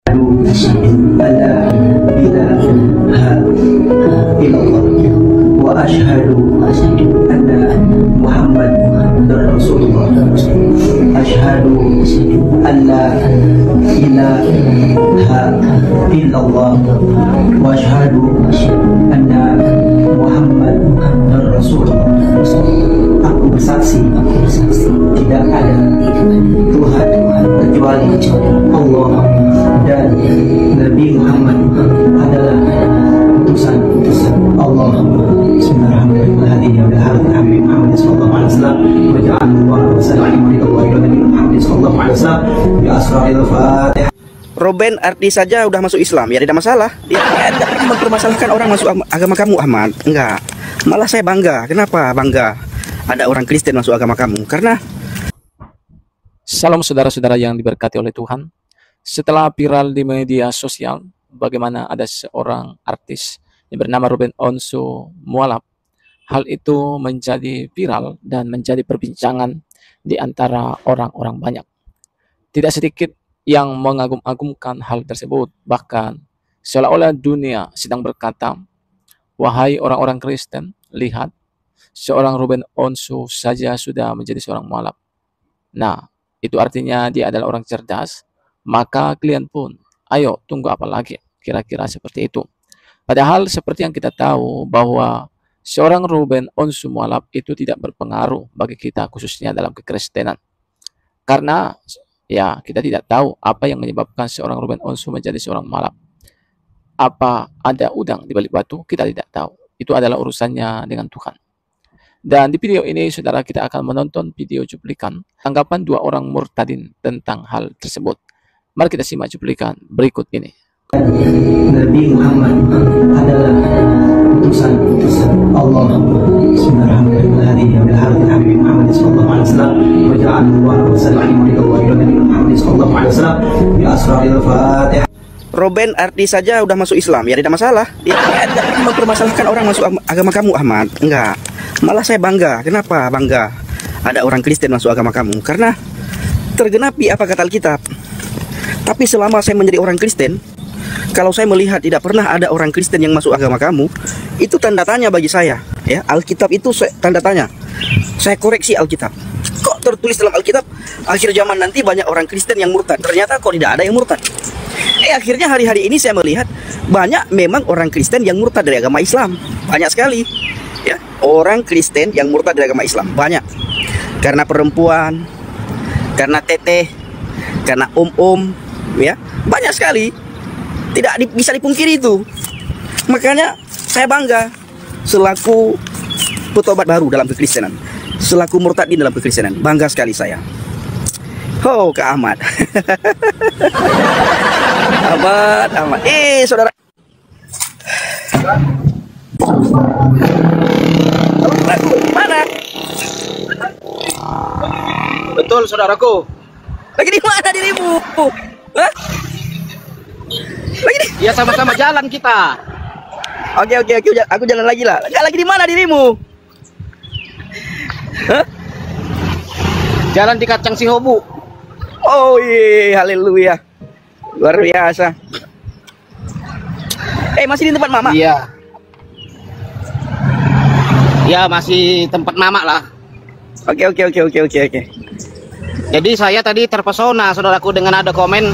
alla ilaha illallah wa asyhadu anna Muhammadar Rasulullah. Asyhadu alla ilaha illallah wa asyhadu anna Muhammadar Rasulullah. Aku bersaksi tidak ada Tuhan kecuali Allah dan Nabi Muhammad adalah utusan Allah. Ruben arti saja udah masuk Islam, ya tidak masalah. Dia tidak pernah mempermasalahkan orang masuk agama kamu, Ahmad. Enggak. Malah saya bangga. Kenapa bangga? Ada orang Kristen masuk agama kamu. Karena Salam saudara-saudara yang diberkati oleh Tuhan. Setelah viral di media sosial, bagaimana ada seorang artis yang bernama Ruben Onsu mualaf. Hal itu menjadi viral dan menjadi perbincangan di antara orang-orang banyak. Tidak sedikit yang mengagum-agumkan hal tersebut. Bahkan seolah-olah dunia sedang berkata, wahai orang-orang Kristen, lihat, seorang Ruben Onsu saja sudah menjadi seorang mualaf. Nah, itu artinya dia adalah orang cerdas. Maka kalian pun, ayo tunggu apa lagi? Kira-kira seperti itu. Padahal seperti yang kita tahu bahwa seorang Ruben Onsu mualaf itu tidak berpengaruh bagi kita khususnya dalam kekristenan. Karena ya kita tidak tahu apa yang menyebabkan seorang Ruben Onsu menjadi seorang mualaf. Apa ada udang di balik batu? Kita tidak tahu. Itu adalah urusannya dengan Tuhan. Dan di video ini saudara kita akan menonton video cuplikan tanggapan dua orang murtadin tentang hal tersebut. Mari kita simak cuplikan berikut ini. Nabi Muhammad adalah utusan Allah. Ruben arti saja udah masuk Islam, ya tidak masalah. Dia tidak pernah mempermasalahkan orang masuk agama kamu, Ahmad. Enggak. Malah saya bangga. Kenapa bangga? Ada orang Kristen masuk agama kamu. Karena tergenapi apa kata Alkitab. Tapi selama saya menjadi orang Kristen, kalau saya melihat tidak pernah ada orang Kristen yang masuk agama kamu, itu tanda tanya bagi saya. Ya, Alkitab itu tanda tanya. Saya koreksi Alkitab. Kok tertulis dalam Alkitab akhir zaman nanti banyak orang Kristen yang murtad? Ternyata kok tidak ada yang murtad. Akhirnya hari-hari ini saya melihat banyak memang orang Kristen yang murtad dari agama Islam. Banyak sekali. Ya, orang Kristen yang murtad dari agama Islam banyak. Karena perempuan, karena teteh, karena ya banyak sekali. Tidak bisa dipungkiri itu. Makanya saya bangga selaku petobat baru dalam kekristenan, selaku murtadin dalam kekristenan. Bangga sekali saya. Oh, Kak Ahmad. Ahmad. Saudara. Mana? Betul, saudaraku. Lagi di mana dirimu? Hah? Lagi di? Ya sama-sama jalan kita. Oke, aku jalan lagi lah. Enggak, lagi di mana dirimu? Hah? Jalan di Kacang Sihobu. Oh iya, haleluya. Luar biasa. Masih di tempat mama? Iya. Ya, masih tempat mama lah. Oke. Jadi saya tadi terpesona saudaraku dengan ada komen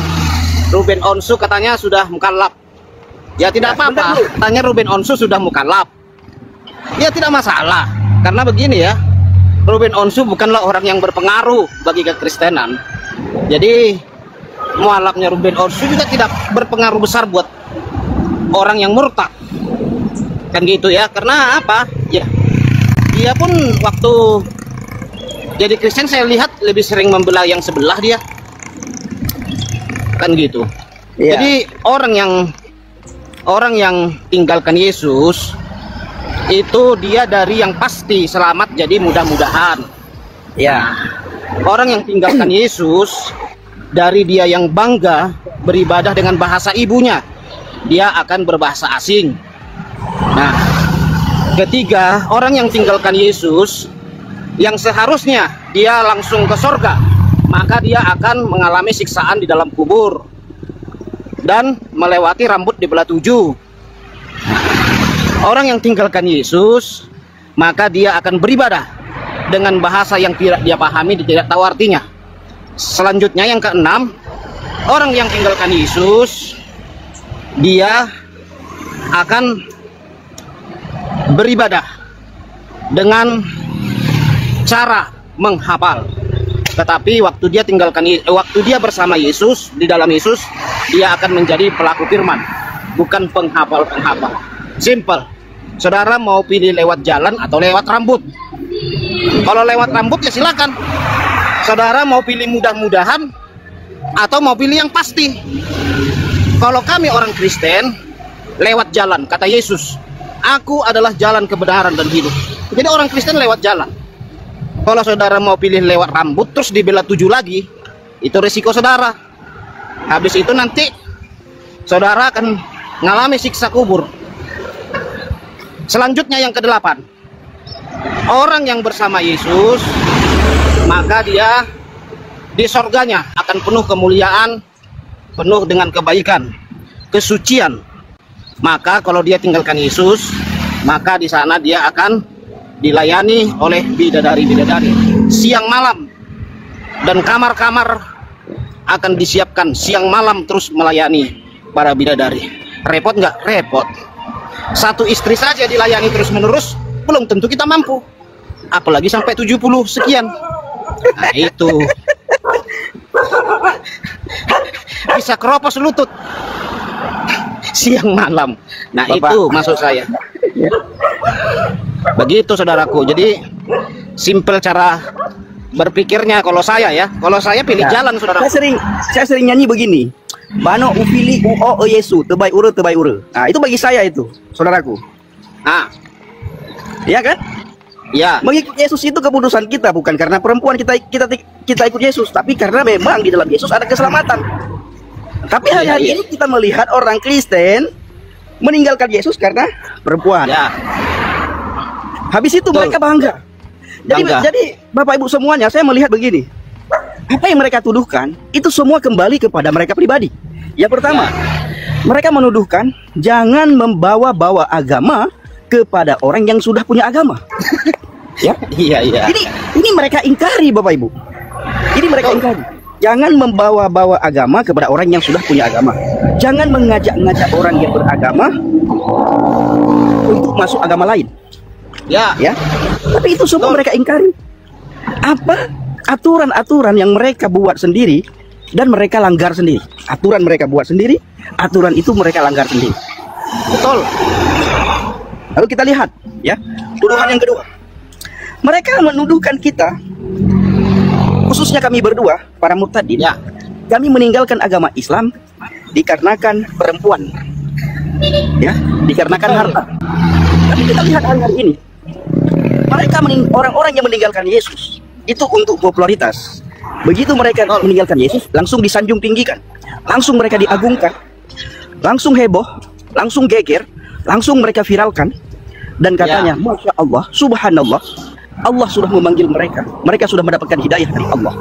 Ruben Onsu katanya sudah mukallaf. Ya tidak apa-apa. Katanya Ruben Onsu sudah mukallaf. Ya tidak masalah. Karena begini ya, Ruben Onsu bukanlah orang yang berpengaruh bagi kekristenan. Jadi mualafnya Ruben Onsu juga tidak berpengaruh besar buat orang yang murtad. Kan gitu ya. Karena apa? Ya, dia pun waktu jadi Kristen saya lihat lebih sering membela yang sebelah dia. Kan gitu. Iya. Jadi orang yang tinggalkan Yesus itu dia dari yang pasti selamat, jadi mudah-mudahan. Ya. Orang yang tinggalkan Yesus dari dia yang bangga beribadah dengan bahasa ibunya, dia akan berbahasa asing. Nah, ketiga, orang yang tinggalkan Yesus yang seharusnya dia langsung ke sorga, maka dia akan mengalami siksaan di dalam kubur. dan melewati rambut dibelah 7. Orang yang tinggalkan Yesus, maka dia akan beribadah dengan bahasa yang tidak dia pahami, dia tidak tahu artinya. Selanjutnya yang keenam, orang yang tinggalkan Yesus, dia akan beribadah dengan cara menghafal. Tetapi waktu dia bersama Yesus, di dalam Yesus, dia akan menjadi pelaku firman, bukan penghafal-penghafal. Simple. Saudara mau pilih lewat jalan atau lewat rambut? Kalau lewat rambut ya silakan. Saudara mau pilih mudah-mudahan atau mau pilih yang pasti? Kalau kami orang Kristen, lewat jalan, kata Yesus, aku adalah jalan kebenaran dan hidup. Jadi orang Kristen lewat jalan. Kalau saudara mau pilih lewat rambut terus dibelah 7 lagi, itu risiko saudara. Habis itu nanti saudara akan mengalami siksa kubur. Selanjutnya yang ke-8, orang yang bersama Yesus, maka dia di sorganya akan penuh kemuliaan, penuh dengan kebaikan, kesucian. Maka kalau dia tinggalkan Yesus, maka di sana dia akan dilayani oleh bidadari-bidadari siang malam, dan kamar-kamar akan disiapkan siang malam terus melayani para bidadari. Repot nggak? Repot. Satu istri saja dilayani terus menerus, belum tentu kita mampu, apalagi sampai 70 sekian. Nah itu bisa keropos lutut siang malam. Nah Bapak, itu maksud saya. Begitu saudaraku. Jadi simple cara berpikirnya. Kalau saya pilih jalan, saudara. Saya sering nyanyi begini, bano upili uo Yesu tebai ure. Nah itu bagi saya itu, saudaraku. Ah, iya kan? Ya. Mengikut Yesus itu keputusan kita, bukan karena perempuan kita ikut Yesus, tapi karena memang di dalam Yesus ada keselamatan. Tapi hari-hari ini kita melihat orang Kristen meninggalkan Yesus karena perempuan. Ya. Habis itu mereka bangga. Jadi Bapak Ibu semuanya, saya melihat begini, apa yang mereka tuduhkan itu semua kembali kepada mereka pribadi. Yang pertama, mereka menuduhkan jangan membawa-bawa agama kepada orang yang sudah punya agama. Ya, iya. Ini mereka ingkari, Bapak Ibu. Ini mereka ingkari. Jangan membawa-bawa agama kepada orang yang sudah punya agama. Jangan mengajak-ngajak orang yang beragama untuk masuk agama lain. Ya. Tapi itu semua mereka ingkari. Apa aturan-aturan yang mereka buat sendiri dan mereka langgar sendiri. Aturan mereka buat sendiri, aturan itu mereka langgar sendiri. Betul. Lalu kita lihat, ya, tuduhan yang kedua. Mereka menuduhkan kita, khususnya kami berdua, para murtadin, ya, kami meninggalkan agama Islam dikarenakan perempuan, ya, dikarenakan harta. Tapi kita lihat hari-hari ini, mereka orang-orang yang meninggalkan Yesus itu untuk popularitas. Begitu mereka meninggalkan Yesus, langsung disanjung tinggikan, langsung mereka diagungkan, langsung heboh, langsung geger, langsung mereka viralkan, dan katanya, Masya Allah, Subhanallah, Allah sudah memanggil mereka, mereka sudah mendapatkan hidayah dari Allah.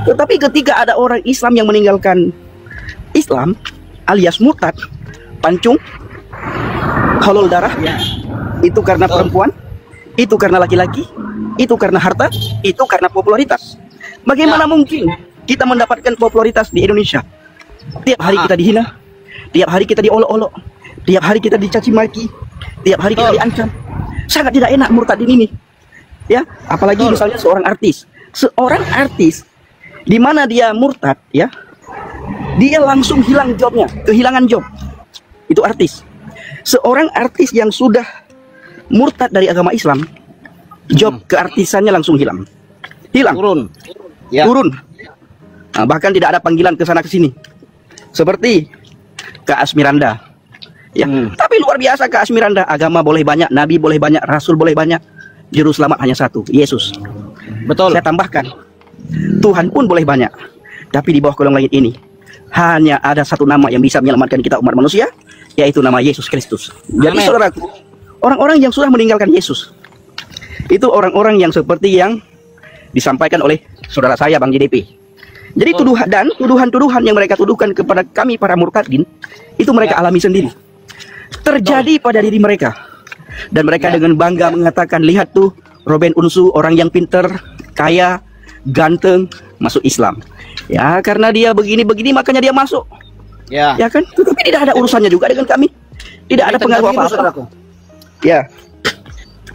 Tetapi ketika ada orang Islam yang meninggalkan Islam, alias murtad, pancung, halal darah, itu karena perempuan, itu karena laki-laki, itu karena harta, itu karena popularitas. Bagaimana mungkin kita mendapatkan popularitas di Indonesia? Tiap hari kita dihina, tiap hari kita diolok-olok, tiap hari kita dicaci maki, tiap hari kita diancam. Sangat tidak enak murtadin ini. Ya, apalagi misalnya seorang artis. Seorang artis di mana dia murtad, ya, dia langsung hilang jobnya, kehilangan job. Itu artis. Seorang artis yang sudah murtad dari agama Islam, job keartisannya langsung hilang. Turun. Nah, bahkan tidak ada panggilan ke sana ke sini. Seperti Kak Asmiranda. Ya, tapi luar biasa Kak Asmiranda, agama boleh banyak, nabi boleh banyak, rasul boleh banyak, juru selamat hanya satu, Yesus. Betul. Saya tambahkan, Tuhan pun boleh banyak, tapi di bawah kolong langit ini hanya ada satu nama yang bisa menyelamatkan kita umat manusia, yaitu nama Yesus Kristus. Jadi saudaraku, orang-orang yang sudah meninggalkan Yesus itu orang-orang yang seperti yang disampaikan oleh saudara saya Bang JDP. Jadi tuduhan-tuduhan yang mereka tuduhkan kepada kami para murtadin itu mereka alami sendiri. Terjadi pada diri mereka. Dan mereka dengan bangga mengatakan, lihat tuh Ruben Onsu orang yang pinter, kaya, ganteng, masuk Islam. Ya karena dia begini-begini makanya dia masuk. Ya kan? Tetapi tidak ada urusannya juga dengan kami. Tidak ada pengaruh apa-apa. Ya.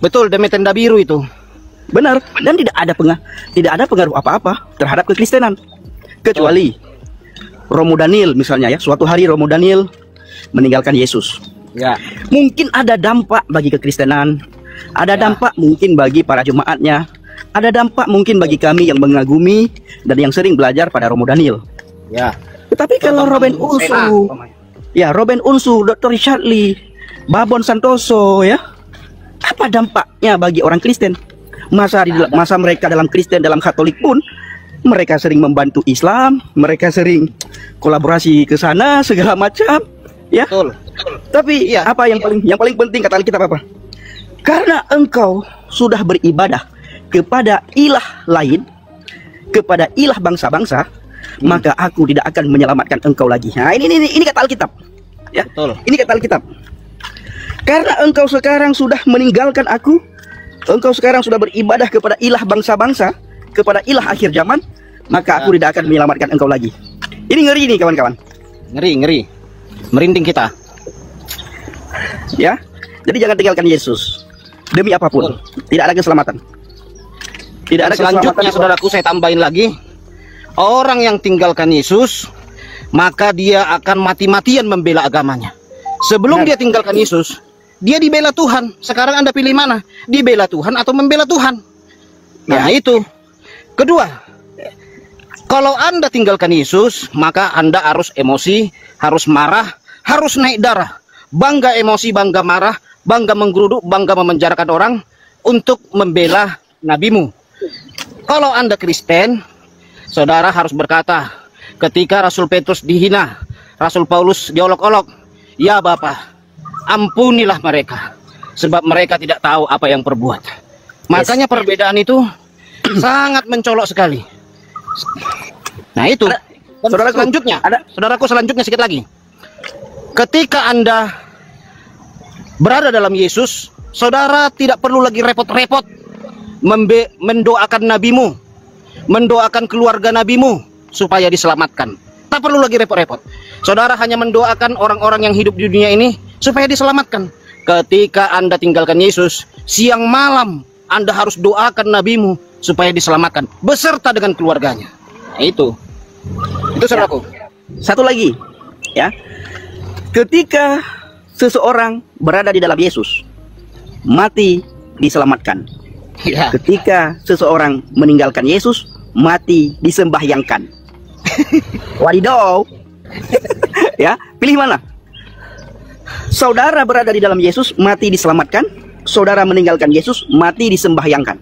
Betul, demi tenda biru itu. Benar, dan tidak ada pengaruh apa-apa terhadap kekristenan. Kecuali Romo Daniel misalnya ya, suatu hari Romo Daniel meninggalkan Yesus. Ya. Mungkin ada dampak bagi kekristenan, ada dampak mungkin bagi para jemaatnya, ada dampak mungkin bagi kami yang mengagumi dan yang sering belajar pada Romo Daniel. Ya. Tetapi kalau Ruben Onsu, ya Ruben Onsu, Dr. Richard Lee, Babon Santoso ya, apa dampaknya bagi orang Kristen? Masa mereka dalam Kristen, dalam Katolik pun mereka sering membantu Islam, mereka sering kolaborasi ke sana segala macam, ya. Betul. Tapi apa yang paling penting kata Alkitab apa? Karena engkau sudah beribadah kepada ilah lain, kepada ilah bangsa-bangsa, maka aku tidak akan menyelamatkan engkau lagi. Nah, ini kata Alkitab. Ya. Betul. Ini kata Alkitab. Karena engkau sekarang sudah meninggalkan aku, engkau sekarang sudah beribadah kepada ilah bangsa-bangsa, kepada ilah akhir zaman, maka aku tidak akan menyelamatkan engkau lagi. Ini ngeri nih kawan-kawan. Ngeri. Merinding kita. Ya. Jadi jangan tinggalkan Yesus. Demi apapun. Tidak ada keselamatan. Tidak ada Selanjutnya keselamatan. saudaraku saya tambahin lagi. Orang yang tinggalkan Yesus, maka dia akan mati-matian membela agamanya. Sebelum dia tinggalkan Yesus, dia dibela Tuhan. Sekarang Anda pilih mana? Dibela Tuhan atau membela Tuhan? Nah itu. Kedua, kalau Anda tinggalkan Yesus, maka Anda harus emosi, harus marah, harus naik darah. Bangga emosi, bangga marah, bangga menggeruduk, bangga memenjarakan orang untuk membela nabimu. Kalau Anda Kristen, saudara harus berkata, ketika Rasul Petrus dihina, Rasul Paulus diolok-olok, ya Bapa, ampunilah mereka, sebab mereka tidak tahu apa yang perbuat. Makanya perbedaan itu sangat mencolok sekali. Nah itu. Saudaraku selanjutnya sedikit lagi. Ketika Anda berada dalam Yesus, saudara tidak perlu lagi repot-repot mendoakan nabimu, mendoakan keluarga nabimu supaya diselamatkan. Tak perlu lagi repot-repot. Saudara hanya mendoakan orang-orang yang hidup di dunia ini supaya diselamatkan. Ketika Anda tinggalkan Yesus, siang malam Anda harus doakan nabimu supaya diselamatkan beserta dengan keluarganya. Nah, itu saudaraku. Satu lagi, ya. Ketika seseorang berada di dalam Yesus, mati diselamatkan. Ya. Ketika seseorang meninggalkan Yesus, mati disembahyangkan. Wadidaw. Ya, pilih mana? Saudara berada di dalam Yesus, mati diselamatkan. Saudara meninggalkan Yesus, mati disembahyangkan.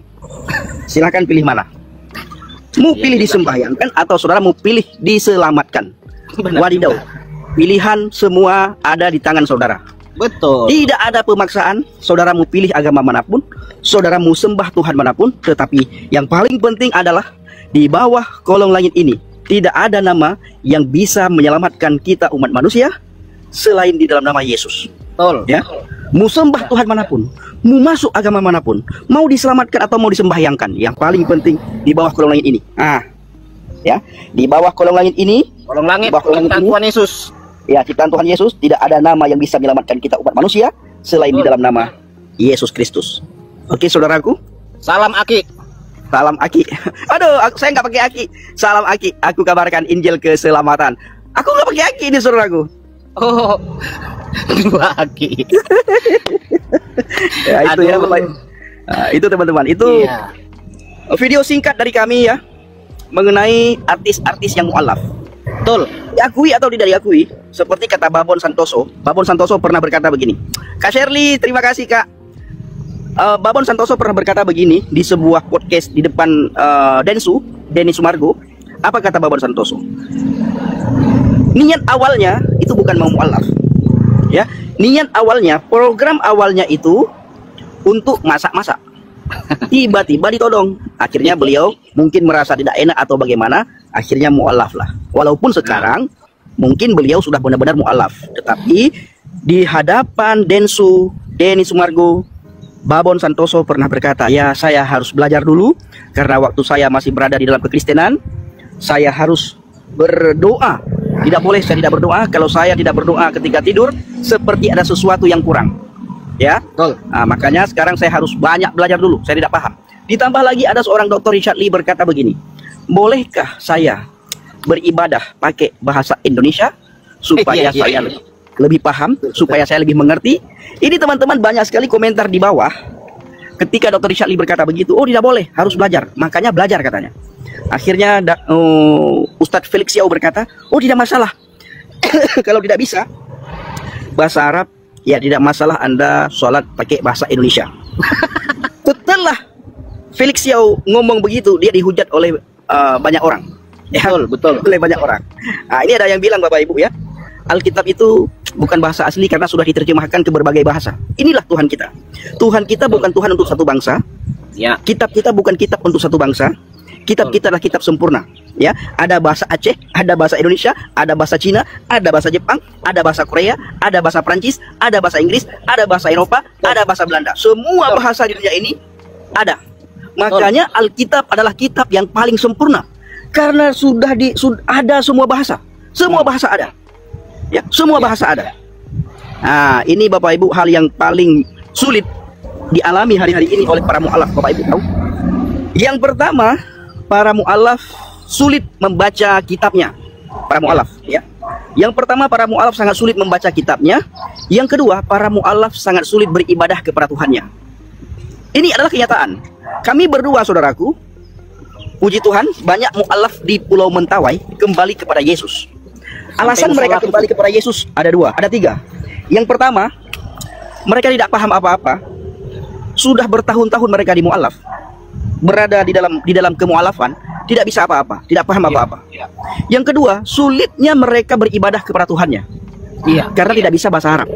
Silahkan pilih mana? Mau pilih disembahyangkan atau saudara mau pilih diselamatkan? Wadidaw. Pilihan semua ada di tangan saudara. Betul. Tidak ada pemaksaan. Saudara mau pilih agama manapun, saudara mau sembah Tuhan manapun, tetapi yang paling penting adalah di bawah kolong langit ini tidak ada nama yang bisa menyelamatkan kita umat manusia selain di dalam nama Yesus. Betul. Ya. Mau sembah Tuhan manapun, mau masuk agama manapun, mau diselamatkan atau mau disembahyangkan, yang paling penting di bawah kolong langit ini. Ya, di bawah kolong langit ini, Kolong langit, ciptaan Tuhan Yesus. Ya, ciptaan Tuhan Yesus, tidak ada nama yang bisa menyelamatkan kita umat manusia selain di dalam nama Yesus Kristus. Oke, saudaraku. Salam Aki. Salam Aki. Aduh, saya nggak pakai Aki. Salam Aki. Aku kabarkan Injil keselamatan. Aku nggak pakai Aki ini, saudaraku. Oh, dua Aki. Ya, itu ya, Bapak. Nah, itu teman-teman. Itu video singkat dari kami ya mengenai artis-artis yang mualaf. Betul. Diakui atau tidak diakui, seperti kata Babon Santoso. Babon Santoso pernah berkata begini. Kak Shirley, terima kasih Kak. Babon Santoso pernah berkata begini di sebuah podcast di depan Denny Sumargo. Apa kata Babon Santoso? Niat awalnya itu bukan mau mualaf. Ya, niat awalnya, program awalnya itu untuk masak-masak. Tiba-tiba ditodong. Akhirnya beliau mungkin merasa tidak enak atau bagaimana, akhirnya mu'alaf lah. Walaupun sekarang mungkin beliau sudah benar-benar mu'alaf, tetapi di hadapan Denny Sumargo, Babon Santoso pernah berkata, ya saya harus belajar dulu karena waktu saya masih berada di dalam kekristenan, saya harus berdoa. Tidak boleh saya tidak berdoa. Kalau saya tidak berdoa ketika tidur, seperti ada sesuatu yang kurang. Ya, nah, makanya sekarang saya harus banyak belajar dulu. Saya tidak paham. Ditambah lagi ada seorang Dr. Richard Lee berkata begini, bolehkah saya beribadah pakai bahasa Indonesia supaya saya lebih paham, supaya saya lebih mengerti? Ini teman-teman banyak sekali komentar di bawah ketika Dr. Richard Lee berkata begitu. Oh, tidak boleh, harus belajar. Makanya belajar katanya. Akhirnya Ustadz Felix Yao berkata, oh tidak masalah. Kalau tidak bisa bahasa Arab, ya tidak masalah Anda sholat pakai bahasa Indonesia. Setelah Felix Yao ngomong begitu, dia dihujat oleh banyak orang. Ya, betul. Oleh banyak orang. Nah, ini ada yang bilang Bapak Ibu ya, Alkitab itu bukan bahasa asli karena sudah diterjemahkan ke berbagai bahasa. Inilah Tuhan kita. Tuhan kita bukan Tuhan untuk satu bangsa. Ya. Kitab kita bukan kitab untuk satu bangsa. Kitab kita adalah kitab sempurna. Ya, ada bahasa Aceh, ada bahasa Indonesia, ada bahasa Cina, ada bahasa Jepang, ada bahasa Korea, ada bahasa Prancis, ada bahasa Inggris, ada bahasa Eropa, ada bahasa Belanda. Semua bahasa di dunia ini ada. Makanya Alkitab adalah kitab yang paling sempurna karena sudah ada semua bahasa. Semua bahasa ada. Ya, semua bahasa ada. Nah, ini Bapak Ibu hal yang paling sulit dialami hari-hari ini oleh para mu'alaf. Bapak Ibu tahu? Yang pertama, para mu'alaf sulit membaca kitabnya. Para mu'alaf ya. Yang pertama, para mu'alaf sangat sulit membaca kitabnya. Yang kedua, para mu'alaf sangat sulit beribadah kepada Tuhannya. Ini adalah kenyataan. Kami berdua, saudaraku, puji Tuhan, banyak mu'alaf di Pulau Mentawai kembali kepada Yesus. Alasan mereka kembali kepada Yesus ada dua, ada tiga. Yang pertama, mereka tidak paham apa-apa. Sudah bertahun-tahun mereka di mu'alaf, berada di dalam kemu'alafan, tidak bisa apa-apa, tidak paham apa-apa. Yang kedua, sulitnya mereka beribadah kepada Tuhannya. Karena tidak bisa bahasa Arab.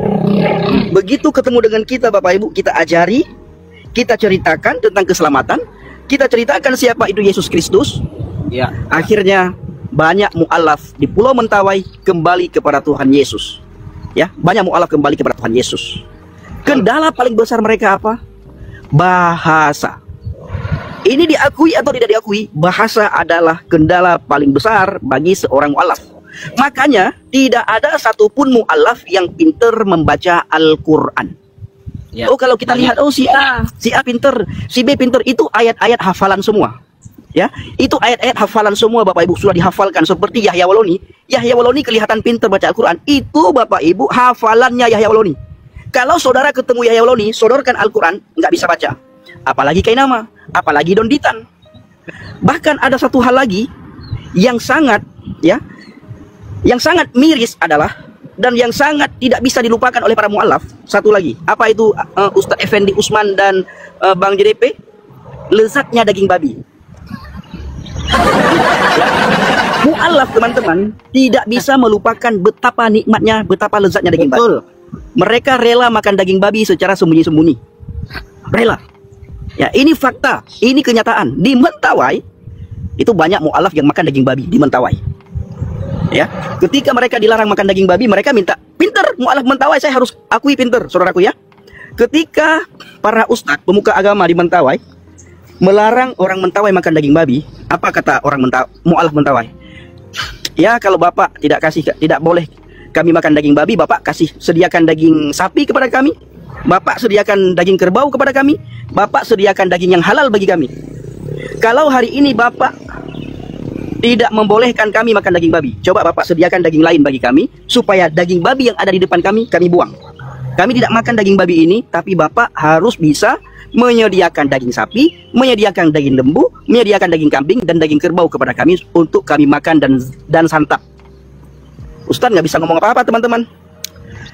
Begitu ketemu dengan kita Bapak Ibu, kita ajari, kita ceritakan tentang keselamatan, kita ceritakan siapa itu Yesus Kristus. Akhirnya banyak mu'alaf di Pulau Mentawai kembali kepada Tuhan Yesus. Ya, banyak mu'alaf kembali kepada Tuhan Yesus. Kendala paling besar mereka apa? Bahasa. Ini diakui atau tidak diakui, bahasa adalah kendala paling besar bagi seorang mu'alaf. Makanya tidak ada satupun mu'alaf yang pintar membaca Al-Quran. Oh, kalau kita lihat, oh si A pintar, si B pintar, itu ayat-ayat hafalan semua. Ya, itu ayat-ayat hafalan semua Bapak Ibu sudah dihafalkan. Seperti Yahya Waloni. Yahya Waloni kelihatan pintar baca Al-Quran. Itu Bapak Ibu hafalannya Yahya Waloni. Kalau saudara ketemu Yahya Waloni, sodorkan Al-Quran, nggak bisa baca. Apalagi Kainama, apalagi Don Ditan. Bahkan ada satu hal lagi yang sangat miris adalah, dan yang sangat tidak bisa dilupakan oleh para mu'alaf. Satu lagi, apa itu Ustadz Effendi Usman dan Bang JDP? Lezatnya daging babi. Mu'alaf teman-teman tidak bisa melupakan betapa nikmatnya, betapa lezatnya daging babi. Mereka rela makan daging babi secara sembunyi-sembunyi. Rela. Ya, ini fakta, ini kenyataan. Di Mentawai itu banyak mu'alaf yang makan daging babi di Mentawai. Ya, ketika mereka dilarang makan daging babi, mereka minta, pinter mu'alaf Mentawai, saya harus akui pinter, saudaraku ya. Ketika para ustadz pemuka agama di Mentawai melarang orang Mentawai makan daging babi, apa kata orang mu'alaf Mentawai? Ya, kalau Bapak tidak boleh kami makan daging babi, Bapak sediakan daging sapi kepada kami, Bapak sediakan daging kerbau kepada kami, Bapak sediakan daging yang halal bagi kami. Kalau hari ini Bapak tidak membolehkan kami makan daging babi, coba Bapak sediakan daging lain bagi kami, supaya daging babi yang ada di depan kami buang. Kami tidak makan daging babi ini, tapi Bapak harus bisa menyediakan daging sapi, menyediakan daging lembu, menyediakan daging kambing dan daging kerbau kepada kami untuk kami makan dan santap. Ustadz nggak bisa ngomong apa-apa teman-teman.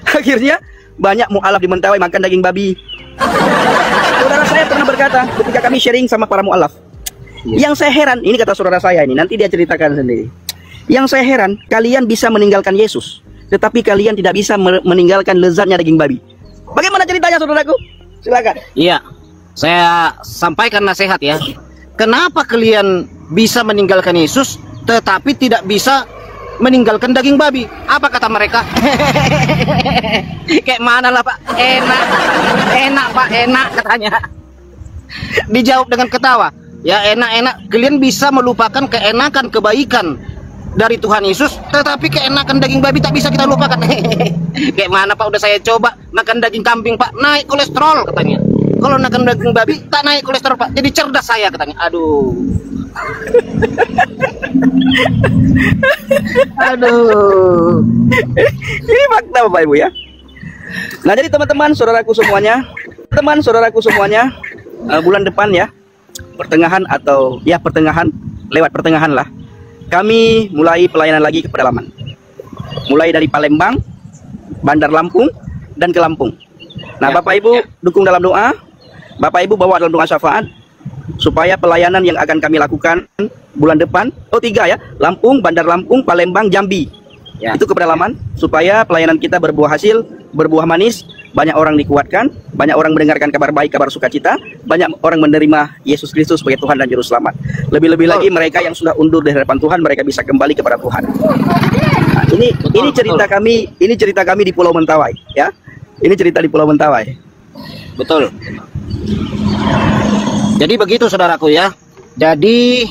Akhirnya banyak mu'alaf di Mentawai makan daging babi. Saudara saya pernah berkata ketika kami sharing sama para mu'alaf, yang saya heran, ini kata saudara saya ini, nanti dia ceritakan sendiri. Yang saya heran, kalian bisa meninggalkan Yesus, tetapi kalian tidak bisa meninggalkan lezatnya daging babi. Bagaimana ceritanya saudaraku? Silakan. Iya. Saya sampaikan nasihat ya. Kenapa kalian bisa meninggalkan Yesus tetapi tidak bisa meninggalkan daging babi? Apa kata mereka? Kayak mana lah Pak? Enak Pak, enak katanya. Dijawab dengan ketawa. Ya enak-enak, kalian bisa melupakan keenakan kebaikan dari Tuhan Yesus, tetapi keenakan daging babi tak bisa kita lupakan. Kayak mana Pak? Udah saya coba makan daging kambing Pak, naik kolesterol katanya. Kalau makan daging babi tak naik kolesterol Pak, jadi cerdas saya katanya. Aduh. Aduh. Ini fakta Bapak Ibu ya. Nah jadi teman-teman saudaraku semuanya, bulan depan ya, pertengahan atau ya pertengahan, lewat pertengahan lah, kami mulai pelayanan lagi ke pedalaman. Mulai dari Palembang, Bandar Lampung, dan ke Lampung. Nah Bapak Ibu dukung dalam doa, Bapak Ibu bawa dalam doa syafaat, supaya pelayanan yang akan kami lakukan bulan depan, 3 ya, Lampung, Bandar Lampung, Palembang, Jambi, itu ke pedalaman, supaya pelayanan kita berbuah hasil, berbuah manis, banyak orang dikuatkan, banyak orang mendengarkan kabar baik, kabar sukacita, banyak orang menerima Yesus Kristus sebagai Tuhan dan Juru Selamat. Lebih-lebih lagi mereka yang sudah undur dari hadapan Tuhan, mereka bisa kembali kepada Tuhan. Nah, ini cerita kami di Pulau Mentawai ya. Ini cerita di Pulau Mentawai. Betul. Jadi begitu saudaraku ya. Jadi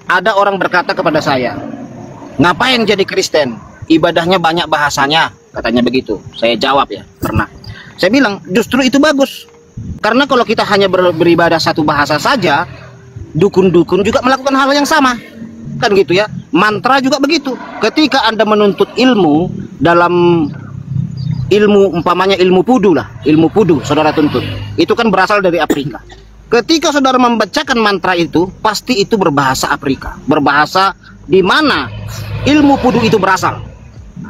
ada orang berkata kepada saya, ngapain jadi Kristen? Ibadahnya banyak bahasanya, katanya begitu. Saya jawab ya, pernah. Saya bilang justru itu bagus. Karena kalau kita hanya beribadah satu bahasa saja, dukun-dukun juga melakukan hal yang sama. Kan gitu ya. Mantra juga begitu. Ketika Anda menuntut ilmu dalam ilmu, umpamanya ilmu pudu lah, ilmu pudu saudara tuntut, itu kan berasal dari Afrika. Ketika saudara membacakan mantra itu, pasti itu berbahasa Afrika, berbahasa di mana ilmu pudu itu berasal,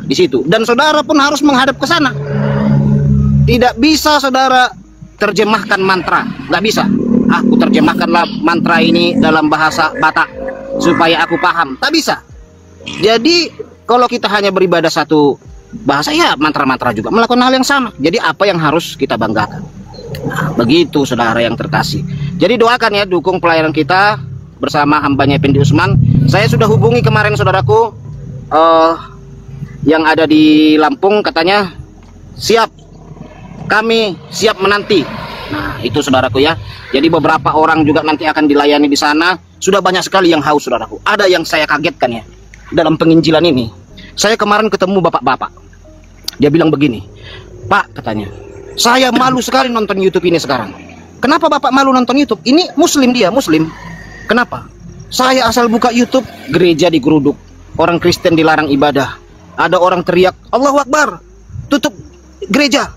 di situ. Dan saudara pun harus menghadap ke sana. Tidak bisa saudara terjemahkan mantra, nggak bisa. Aku terjemahkanlah mantra ini dalam bahasa Batak supaya aku paham, tak bisa. Jadi kalau kita hanya beribadah satu bahasa, ya mantra-mantra juga melakukan hal yang sama. Jadi apa yang harus kita banggakan? Nah, begitu saudara yang terkasih. Jadi doakan ya, dukung pelayanan kita bersama hambanya Effendi Usman. Saya sudah hubungi kemarin saudaraku yang ada di Lampung, katanya siap, kami siap menanti. Nah itu saudaraku ya. Jadi beberapa orang juga nanti akan dilayani di sana. Sudah banyak sekali yang haus saudaraku. Ada yang saya kagetkan ya dalam penginjilan ini. Saya kemarin ketemu bapak-bapak. Dia bilang begini, Pak katanya, saya malu sekali nonton YouTube ini sekarang. Kenapa Bapak malu nonton YouTube? Ini Muslim, dia Muslim. Kenapa? Saya asal buka YouTube, gereja digeruduk, orang Kristen dilarang ibadah, ada orang teriak Allahu Akbar, tutup gereja.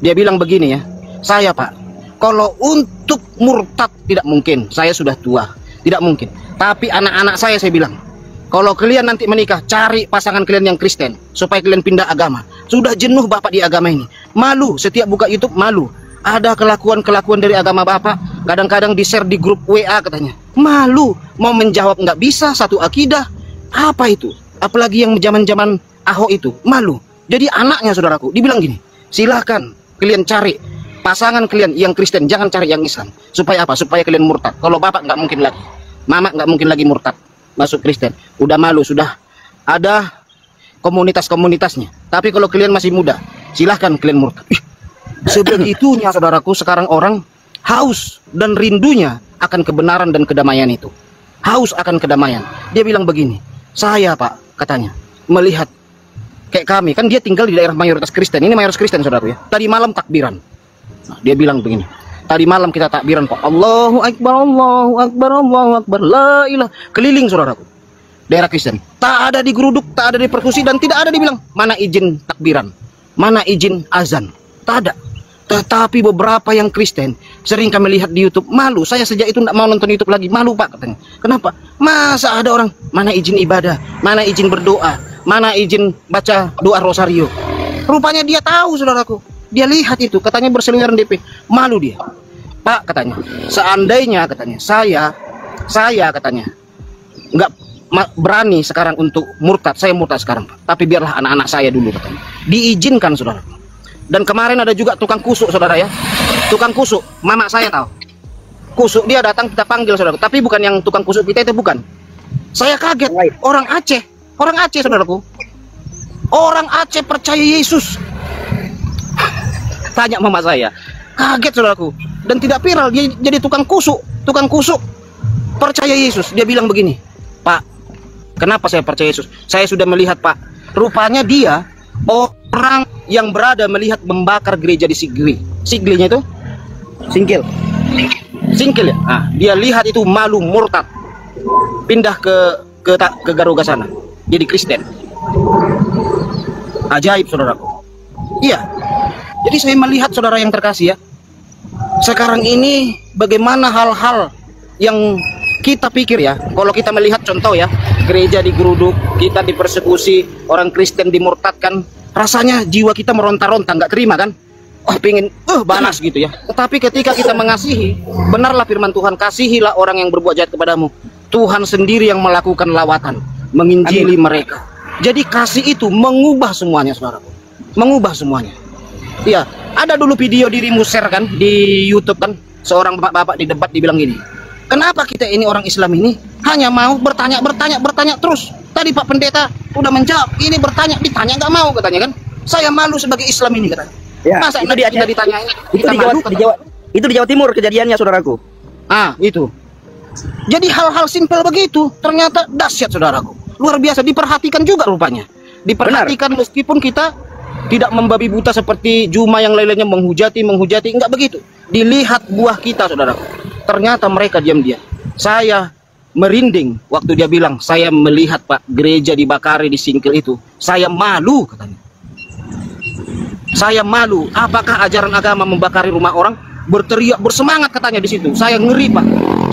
Dia bilang begini ya, saya Pak, kalau untuk murtad tidak mungkin, saya sudah tua, tidak mungkin. Tapi anak-anak saya bilang, kalau kalian nanti menikah, cari pasangan kalian yang Kristen supaya kalian pindah agama. Sudah jenuh Bapak di agama ini. Malu, setiap buka YouTube malu. Ada kelakuan-kelakuan dari agama Bapak, kadang-kadang di-share di grup WA katanya. Malu, mau menjawab nggak bisa, satu akidah. Apa itu? Apalagi yang zaman-zaman Ahok itu, malu. Jadi anaknya saudaraku, dibilang gini, silahkan kalian cari pasangan kalian yang Kristen, jangan cari yang Islam. Supaya apa? Supaya kalian murtad. Kalau Bapak nggak mungkin lagi, Mama nggak mungkin lagi murtad masuk Kristen. Udah malu, sudah ada komunitas-komunitasnya. Tapi kalau kalian masih muda, silahkan kalian murtad. Sebegitunya saudaraku, sekarang orang haus dan rindunya akan kebenaran dan kedamaian itu. Haus akan kedamaian. Dia bilang begini, saya Pak, katanya, melihat kayak kami, kan dia tinggal di daerah mayoritas Kristen. Ini mayoritas Kristen saudaraku ya. Tadi malam takbiran. Nah, dia bilang begini, tadi malam kita takbiran Pak, Allahu Akbar, Allahu Akbar, Allahu Akbar, la ilah. Keliling saudaraku, daerah Kristen. Tak ada digeruduk, tak ada diperkusi, dan tidak ada dibilang, mana izin takbiran, mana izin azan. Tak ada. Tetapi beberapa yang Kristen sering kami lihat di YouTube, malu. Saya sejak itu tidak mau nonton YouTube lagi, malu Pak katanya. Kenapa? Masa ada orang, mana izin ibadah, mana izin berdoa, mana izin baca doa rosario. Rupanya dia tahu saudaraku. Dia lihat itu, katanya berseliweran DP. Malu dia. Pak katanya, seandainya katanya, saya katanya nggak berani sekarang untuk murtad. Saya murtad sekarang Pak. Tapi biarlah anak-anak saya dulu katanya. Diizinkan saudara. Dan kemarin ada juga tukang kusuk saudara ya. Tukang kusuk, mama saya tahu. kusuk dia datang, kita panggil saudaraku. Tapi bukan yang tukang kusuk kita itu, bukan. Saya kaget, orang Aceh saudaraku. Orang Aceh percaya Yesus. Tanya mama saya, kaget saudaraku. Dan tidak viral, dia jadi tukang kusuk percaya Yesus. Dia bilang begini, Pak, kenapa saya percaya Yesus? Saya sudah melihat, Pak, rupanya dia orang yang berada melihat membakar gereja di Sigli. Siglinya itu Singkil ya. Nah, dia lihat itu, malu, murtad, pindah ke Garuga sana, jadi Kristen. Ajaib saudaraku. Iya. Jadi saya melihat saudara yang terkasih ya, sekarang ini bagaimana hal-hal yang kita pikir ya, kalau kita melihat contoh ya, gereja digeruduk, kita dipersekusi, orang Kristen dimurtadkan, rasanya jiwa kita meronta-ronta, nggak terima kan? Oh, pengen balas gitu ya. Tetapi ketika kita mengasihi, benarlah firman Tuhan, kasihilah orang yang berbuat jahat kepadamu. Tuhan sendiri yang melakukan lawatan, menginjili mereka. Jadi kasih itu mengubah semuanya, saudaraku. Mengubah semuanya. Iya, ada dulu video dirimu share kan di YouTube kan, seorang bapak-bapak di debat dibilang gini, kenapa kita ini orang Islam ini hanya mau bertanya terus? Tadi Pak Pendeta udah menjawab, ini bertanya, ditanya nggak mau katanya kan? Saya malu sebagai Islam ini katanya. Ya, masa itu kita ditanya, itu di Jawa Timur kejadiannya saudaraku. Ah, itu. Jadi hal-hal simpel begitu ternyata dahsyat saudaraku. Luar biasa, diperhatikan juga rupanya. Diperhatikan. Benar. Meskipun kita tidak membabi buta seperti Juma yang lainnya menghujati, enggak begitu. Dilihat buah kita saudaraku. Ternyata mereka diam-diam. Saya merinding waktu dia bilang, saya melihat Pak gereja dibakari di Singkil itu. Saya malu katanya. Saya malu. Apakah ajaran agama membakari rumah orang? Berteriak, bersemangat katanya di situ. Saya ngeri Pak.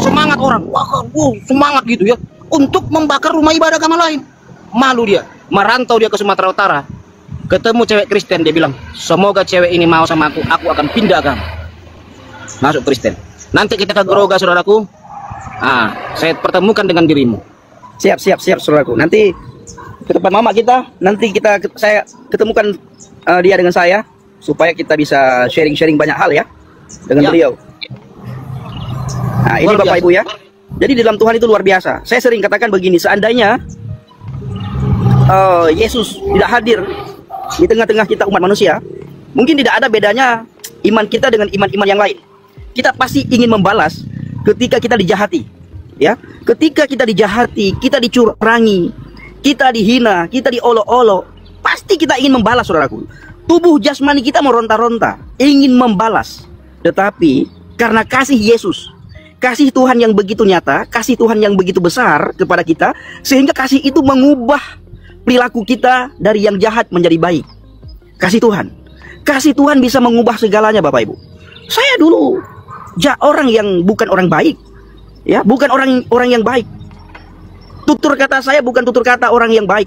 Semangat orang. Wah, semangat gitu ya. Untuk membakar rumah ibadah agama lain. Malu dia. Merantau dia ke Sumatera Utara. Ketemu cewek Kristen, dia bilang, semoga cewek ini mau sama aku akan pindah agama. Masuk Kristen. Nanti kita ke Geroga saudaraku. Ah, saya pertemukan dengan dirimu. Siap saudaraku. Nanti ke tempat mama kita, nanti saya ketemukan dia dengan saya, supaya kita bisa sharing banyak hal ya dengan beliau. Nah, ini Bapak Ibu ya. Jadi dalam Tuhan itu luar biasa. Saya sering katakan begini, seandainya Yesus tidak hadir di tengah-tengah kita umat manusia, mungkin tidak ada bedanya iman kita dengan iman-iman yang lain. Kita pasti ingin membalas ketika kita dijahati, ya. Ketika kita dijahati, kita dicurangi, kita dihina, kita diolok-olok, pasti kita ingin membalas, saudaraku. Tubuh jasmani kita meronta-ronta, ingin membalas. Tetapi karena kasih Yesus, kasih Tuhan yang begitu nyata, kasih Tuhan yang begitu besar kepada kita, sehingga kasih itu mengubah perilaku kita dari yang jahat menjadi baik. Kasih Tuhan bisa mengubah segalanya, Bapak Ibu. Saya dulu orang yang bukan orang baik, ya, bukan orang yang baik. Tutur kata saya bukan tutur kata orang yang baik,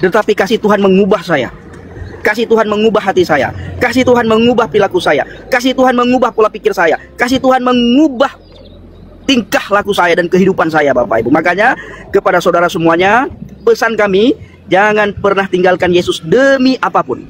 tetapi kasih Tuhan mengubah saya. Kasih Tuhan mengubah hati saya. Kasih Tuhan mengubah perilaku saya. Kasih Tuhan mengubah pola pikir saya. Kasih Tuhan mengubah tingkah laku saya dan kehidupan saya, Bapak Ibu. Makanya kepada saudara semuanya, pesan kami, jangan pernah tinggalkan Yesus demi apapun.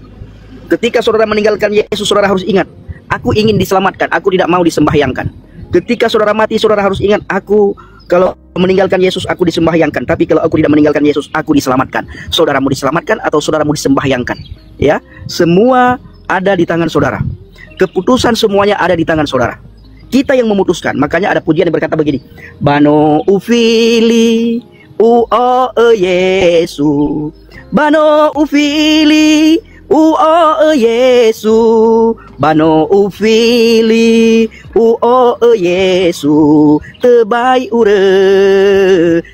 Ketika saudara meninggalkan Yesus, saudara harus ingat, aku ingin diselamatkan, aku tidak mau disembahyangkan. Ketika saudara mati, saudara harus ingat, aku kalau meninggalkan Yesus, aku disembahyangkan. Tapi kalau aku tidak meninggalkan Yesus, aku diselamatkan. Saudara mau diselamatkan atau saudara mau disembahyangkan? Ya, semua ada di tangan saudara. Keputusan semuanya ada di tangan saudara. Kita yang memutuskan. Makanya ada pujian yang berkata begini, Bano ufili Yesu, Bano ufili Yesu, Bano ufili Yesu, tebai ure,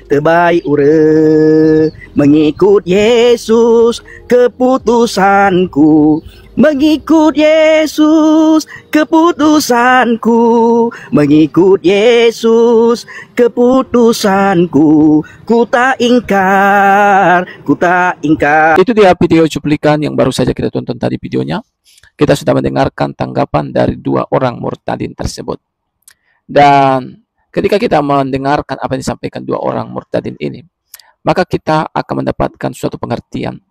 mengikut Yesus keputusanku, mengikut Yesus keputusanku, mengikut Yesus keputusanku, ku tak ingkar. Itu dia video cuplikan yang baru saja kita tonton tadi videonya. Kita sudah mendengarkan tanggapan dari dua orang murtadin tersebut. Dan ketika kita mendengarkan apa yang disampaikan dua orang murtadin ini, maka kita akan mendapatkan suatu pengertian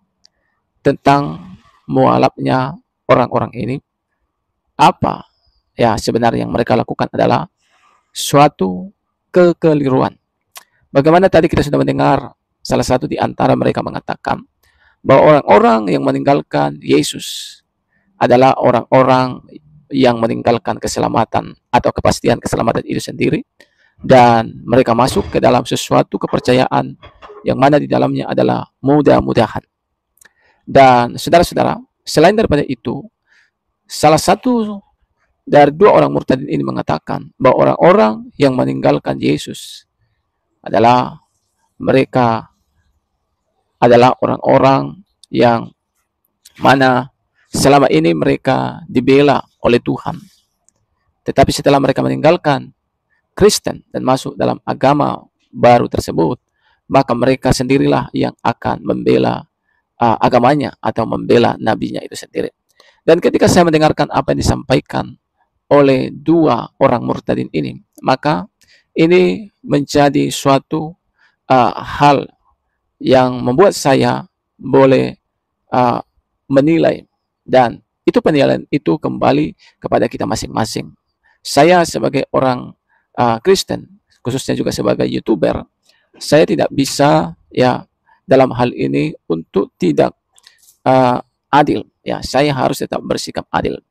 tentang mualafnya orang-orang ini. Apa ya sebenarnya yang mereka lakukan adalah suatu kekeliruan. Bagaimana tadi kita sudah mendengar salah satu di antara mereka mengatakan bahwa orang-orang yang meninggalkan Yesus adalah orang-orang yang meninggalkan keselamatan atau kepastian keselamatan itu sendiri, dan mereka masuk ke dalam sesuatu kepercayaan yang mana di dalamnya adalah mudah-mudahan. Dan saudara-saudara, selain daripada itu, salah satu dari dua orang murtadin ini mengatakan bahwa orang-orang yang meninggalkan Yesus adalah mereka adalah orang-orang yang mana selama ini mereka dibela oleh Tuhan. Tetapi setelah mereka meninggalkan Kristen dan masuk dalam agama baru tersebut, maka mereka sendirilah yang akan membela agamanya atau membela nabinya itu sendiri. Dan ketika saya mendengarkan apa yang disampaikan oleh dua orang murtadin ini, maka ini menjadi suatu hal yang membuat saya boleh menilai, dan itu penilaian itu kembali kepada kita masing-masing. Saya sebagai orang Kristen, khususnya juga sebagai YouTuber, saya tidak bisa ya dalam hal ini untuk tidak adil. Ya, saya harus tetap bersikap adil.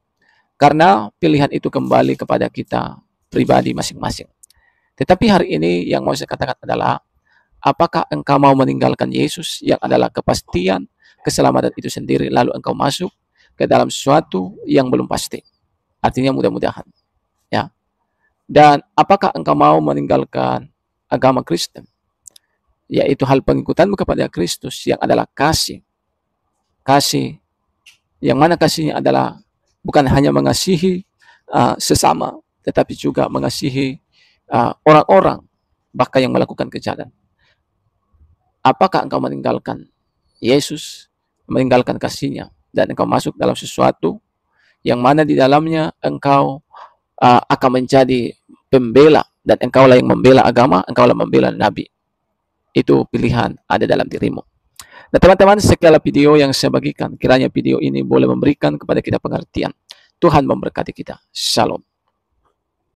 Karena pilihan itu kembali kepada kita pribadi masing-masing. Tetapi hari ini yang mau saya katakan adalah, apakah engkau mau meninggalkan Yesus yang adalah kepastian keselamatan itu sendiri, lalu engkau masuk ke dalam sesuatu yang belum pasti? Artinya mudah-mudahan. Ya. Dan apakah engkau mau meninggalkan agama Kristen, yaitu hal pengikutanmu kepada Kristus yang adalah kasih. Kasih yang mana kasihnya adalah bukan hanya mengasihi sesama, tetapi juga mengasihi orang-orang bahkan yang melakukan kejahatan. Apakah engkau meninggalkan Yesus, meninggalkan kasihnya, dan engkau masuk dalam sesuatu yang mana di dalamnya engkau akan menjadi pembela, dan engkau lah yang membela agama, engkau lah membela nabi? Itu pilihan ada dalam dirimu. Nah teman-teman, sekianlah video yang saya bagikan. Kiranya video ini boleh memberikan kepada kita pengertian. Tuhan memberkati kita. Shalom.